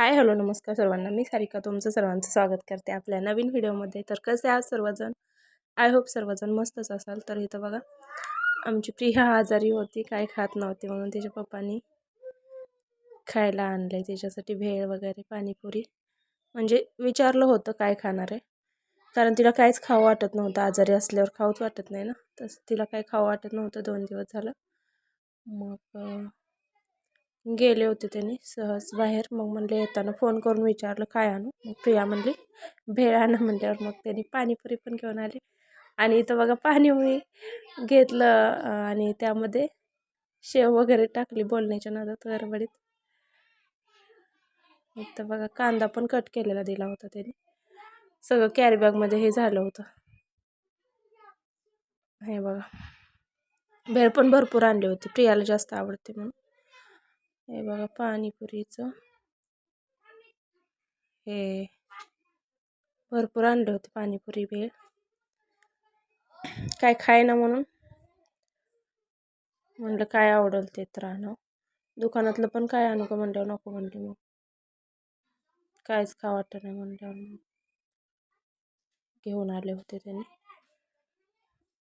Hi hello नमस्कार सर्वांना. मी सारिका तुमचं सर्वांचं स्वागत करते आपल्या नवीन व्हिडिओमध्ये. तर कसे आज सर्वजण, आय होप सर्वजण मस्तच असाल. तर इथं बघा, आमची प्रिया आजारी होती, काय खात नव्हती, म्हणून तिच्या पप्पांनी खायला आणलंय तिच्यासाठी भेळ वगैरे पाणीपुरी. म्हणजे विचारलं होतं काय खाणार आहे, कारण तिला काहीच खावं वाटत नव्हतं. आजारी असल्यावर खाऊच वाटत नाही ना, तसं तिला काही खावं वाटत नव्हतं 2 दिवस झालं. मग गेले होते त्यांनी सहज बाहेर. मग म्हणले येताना फोन करून विचारलं काय आणू. मग प्रिया म्हणली भेळ आणा. म्हणल्यावर मग त्यांनी पाणीपुरी पण घेऊन आले. आणि इथं बघा पाणी मी घेतलं आणि त्यामध्ये शेव वगैरे टाकली बोलण्याच्या नादात गडबडीत. इथं बघा कांदा पण कट केलेला दिला होता त्यांनी. सगळं कॅरी बॅगमध्ये हे झालं होतं. हे बघा भेळ पण भरपूर आणली होती, प्रियाला जास्त आवडते म्हणून. हे बघा पाणीपुरीचं हे भरपूर आणले होते पाणीपुरी भेळ. काय खाय ना म्हणून म्हणलं काय आवडेल ते तर आणू. दुकानातलं पण काय आणू का म्हणल्यावर नको म्हणले. मग काहीच खा वाटत नाही म्हणल्यावर मग घेऊन आले होते त्यांनी.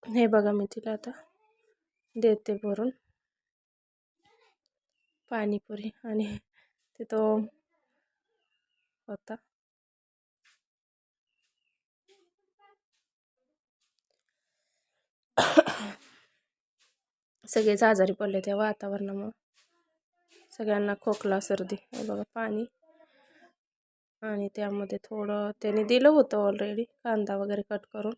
हे बघा मी तिला आता देते भरून पाणीपुरी. आणि तिथं होता सगळेच आजारी पडले त्या वातावरणामुळे, सगळ्यांना खोकला सर्दी. हे बघा पाणी, आणि त्यामध्ये थोडं त्याने दिलं होतं ऑलरेडी कांदा वगैरे कट करून,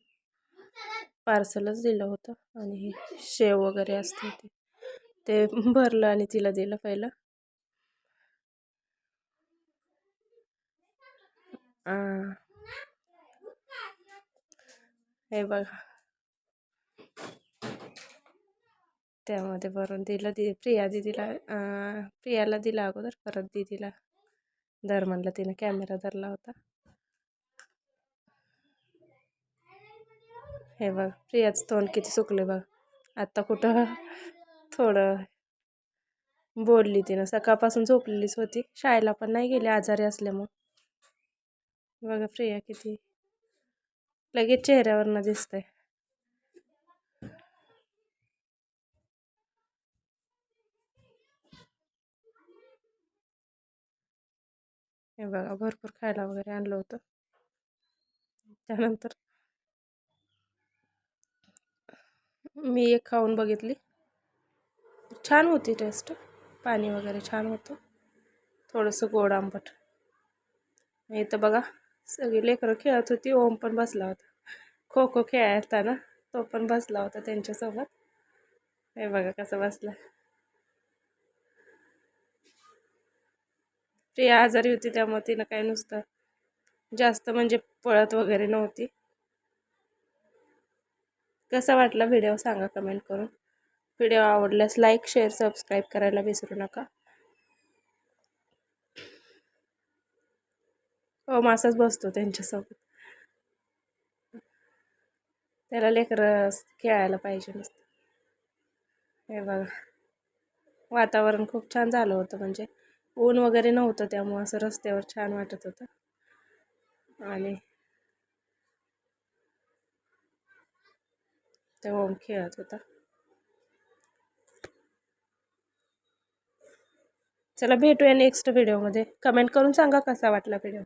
पार्सलच दिलं होतं. आणि शेव वगैरे असते ते भरलं आणि तिला दिलं पहिलं. हे बघा त्यामध्ये भरून दिलं. प्रिया दिदीला प्रियाला दिला अगोदर, परत दिदीला धर म्हणलं, तिनं कॅमेरा धरला होता. हे बघ प्रियाचं तोंड किती सुकले बघ. आत्ता कुठं थोडं बोलली. तिनं सकाळपासून झोपलेलीच होती, शाळेला पण नाही गेली आजारी असल्यामुळे. बघा प्रिया किती लगेच चेहऱ्यावरनं दिसतंय. हे बघा भरपूर खायला वगैरे आणलं होतं. त्यानंतर मी एक खाऊन बघितली, छान होती टेस्ट. पाणी वगैरे छान होतं, थोडंसं गोड आंबट. इथं बघा सगळी लेकरं खेळत होती. ओम पण बसला होता खो खो खेळताना, तो पण बसला होता त्यांच्यासोबत. हे बघा कसं बसला. प्रिया आजारी होती त्यामुळे तिनं काय नुसतं जास्त म्हणजे पळत वगैरे नव्हती. कसा वाटला व्हिडिओ सांगा कमेंट करून. व्हिडिओ आवडल्यास लाईक शेअर सबस्क्राईब करायला विसरू नका. ओम असाच बसतो त्यांच्यासोबत, त्याला लेकरं खेळायला पाहिजे नसतं. हे बघा वातावरण खूप छान झालं होतं, म्हणजे ऊन वगैरे नव्हतं त्यामुळं असं रस्त्यावर छान वाटत होतं. आणि ते ओम खेळत होता. चला भेटूया नेक्स्ट व्हिडिओमध्ये. कमेंट करून सांगा कसा वाटला व्हिडिओ.